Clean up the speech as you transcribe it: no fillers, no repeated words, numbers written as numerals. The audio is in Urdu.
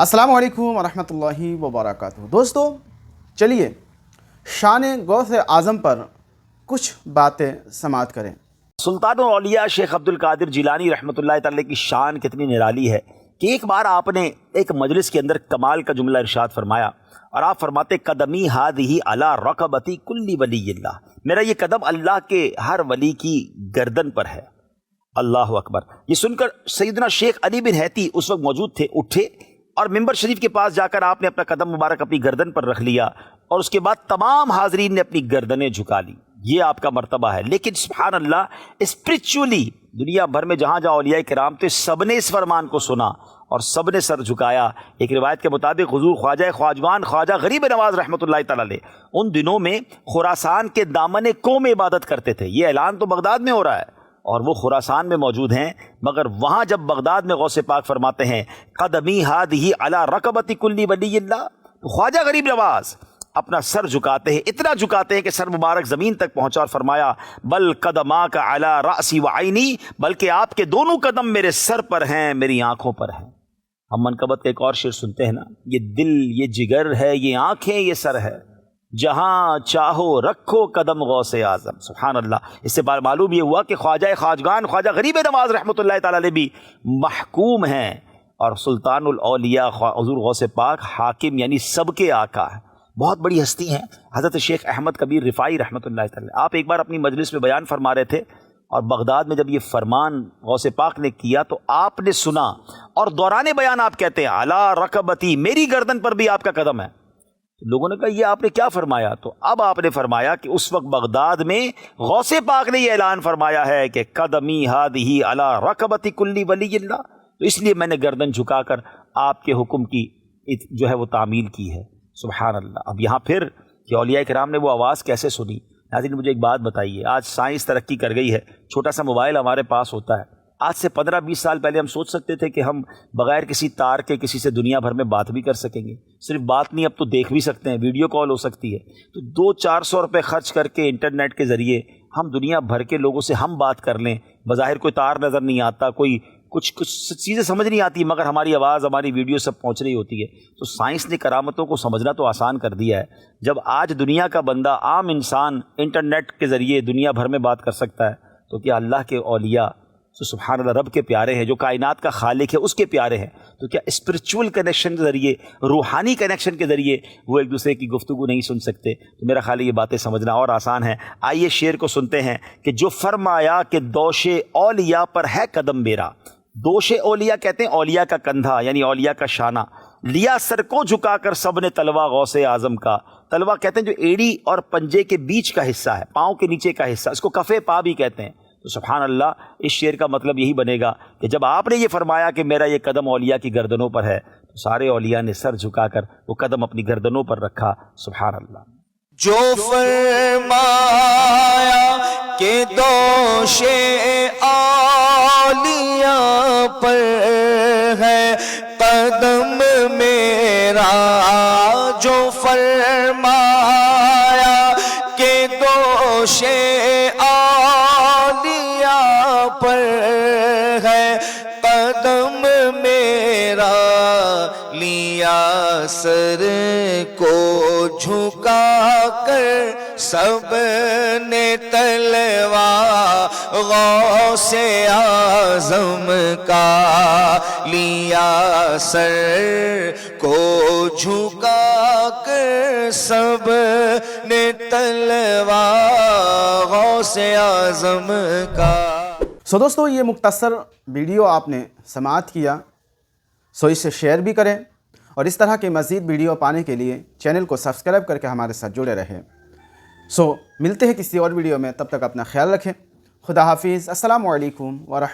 السلام علیکم ورحمۃ اللہ وبرکاتہ۔ دوستو چلیے شان غوث اعظم پر کچھ باتیں سماعت کریں۔ سلطان الاولیاء شیخ عبد القادر جیلانی رحمۃ اللہ تعالی کی شان کتنی نرالی ہے کہ ایک بار آپ نے ایک مجلس کے اندر کمال کا جملہ ارشاد فرمایا اور آپ فرماتے قدمی ہادھی علی رقبتی کل ولی اللہ، میرا یہ قدم اللہ کے ہر ولی کی گردن پر ہے۔ اللہ اکبر۔ یہ سن کر سیدنا شیخ علی بن حیتی اس وقت موجود تھے، اٹھے اور ممبر شریف کے پاس جا کر آپ نے اپنا قدم مبارک اپنی گردن پر رکھ لیا اور اس کے بعد تمام حاضرین نے اپنی گردنیں جھکا لی۔ یہ آپ کا مرتبہ ہے۔ لیکن سبحان اللہ، اسپرچولی دنیا بھر میں جہاں جہاں اولیاء کرام تھے سب نے اس فرمان کو سنا اور سب نے سر جھکایا۔ ایک روایت کے مطابق حضور خواجہ خواجگان خواجہ غریب نواز رحمۃ اللہ تعالی علیہ ان دنوں میں خراسان کے دامن کوہ میں عبادت کرتے تھے۔ یہ اعلان تو بغداد میں ہو رہا ہے اور وہ خراسان میں موجود ہیں، مگر وہاں جب بغداد میں غوث پاک فرماتے ہیں قدمی ہادھی علی رقبتی کل ولی اللہ، تو خواجہ غریب نواز اپنا سر جھکاتے ہیں، اتنا جھکاتے ہیں کہ سر مبارک زمین تک پہنچا اور فرمایا بل قدماک علی رأسی وعینی، بلکہ آپ کے دونوں قدم میرے سر پر ہیں، میری آنکھوں پر ہیں۔ ہم منقبت کا ایک اور شعر سنتے ہیں نا، یہ دل یہ جگر ہے، یہ آنکھیں یہ سر ہے، جہاں چاہو رکھو قدم غوث اعظم۔ سبحان اللہ۔ اس سے معلوم یہ ہوا کہ خواجہ خواجگان خواجہ غریب نواز رحمۃ اللہ تعالی علیہ بھی محکوم ہیں اور سلطان الاولیاء حضور غوث پاک حاکم یعنی سب کے آقا ہے۔ بہت بڑی ہستی ہیں حضرت شیخ احمد کبیر رفاعی رحمۃ اللہ تعالی۔ آپ ایک بار اپنی مجلس میں بیان فرما رہے تھے اور بغداد میں جب یہ فرمان غوث پاک نے کیا تو آپ نے سنا اور دوران بیان آپ کہتے ہیں علی رقبتی، میری گردن پر بھی آپ کا قدم ہے۔ لوگوں نے کہا یہ آپ نے کیا فرمایا؟ تو اب آپ نے فرمایا کہ اس وقت بغداد میں غوث پاک نے یہ اعلان فرمایا ہے کہ قدمی ہادھی علی رقبتی کل ولی اللہ، تو اس لیے میں نے گردن جھکا کر آپ کے حکم کی جو ہے وہ تعمیل کی ہے۔ سبحان اللہ۔ اب یہاں پھر کہ اولیاء کرام نے وہ آواز کیسے سنی؟ ناظرین مجھے ایک بات بتائیے، آج سائنس ترقی کر گئی ہے، چھوٹا سا موبائل ہمارے پاس ہوتا ہے۔ آج سے 15-20 سال پہلے ہم سوچ سکتے تھے کہ ہم بغیر کسی تار کے کسی سے دنیا بھر میں بات بھی کر سکیں گے؟ صرف بات نہیں، اب تو دیکھ بھی سکتے ہیں، ویڈیو کال ہو سکتی ہے۔ تو 200-400 روپے خرچ کر کے انٹرنیٹ کے ذریعے ہم دنیا بھر کے لوگوں سے ہم بات کر لیں۔ بظاہر کوئی تار نظر نہیں آتا، کوئی کچھ چیزیں سمجھ نہیں آتی، مگر ہماری آواز ہماری ویڈیو سب پہنچ رہی ہوتی ہے۔ تو سائنس نے کرامتوں کو سمجھنا تو آسان کر دیا ہے۔ جب آج دنیا کا بندہ عام انسان انٹرنیٹ کے ذریعے دنیا بھر میں بات کر سکتا ہے، تو کیا اللہ کے اولیاء تو سبحان اللہ رب کے پیارے ہیں، جو کائنات کا خالق ہے اس کے پیارے ہیں، تو کیا اسپرچول کنیکشن کے ذریعے، روحانی کنیکشن کے ذریعے وہ ایک دوسرے کی گفتگو نہیں سن سکتے؟ تو میرا خیال ہے یہ باتیں سمجھنا اور آسان ہے۔ آئیے شعر کو سنتے ہیں کہ جو فرمایا کہ دوش اولیاء پر ہے قدم میرا۔ دوش اولیاء کہتے ہیں اولیاء کا کندھا، یعنی اولیاء کا شانہ۔ لیا سر کو جھکا کر سب نے تلوا غوث اعظم کا۔ تلوا کہتے ہیں جو ایڑی اور پنجے کے بیچ کا حصہ ہے، پاؤں کے نیچے کا حصہ، اس کو کفے پا بھی کہتے ہیں۔ تو سبحان اللہ، اس شعر کا مطلب یہی بنے گا کہ جب آپ نے یہ فرمایا کہ میرا یہ قدم اولیاء کی گردنوں پر ہے، تو سارے اولیاء نے سر جھکا کر وہ قدم اپنی گردنوں پر رکھا۔ سبحان اللہ۔ جو فرمایا کہ دوش اولیاء پر ہے قدم میرا، جو فرمایا کہ دوش پر ہے قدم میرا، لیا سر کو جھکا کر سب نے تلوا غوث اعظم کا، لیا سر کو جھکا کر سب نے تلوا غوث اعظم کا۔ دوستو یہ مختصر ویڈیو آپ نے سماعت کیا، اسے شیئر بھی کریں اور اس طرح کے مزید ویڈیو پانے کے لیے چینل کو سبسکرائب کر کے ہمارے ساتھ جڑے رہیں۔ ملتے ہیں کسی اور ویڈیو میں، تب تک اپنا خیال رکھیں۔ خدا حافظ۔ السلام علیکم ورحمۃ اللہ۔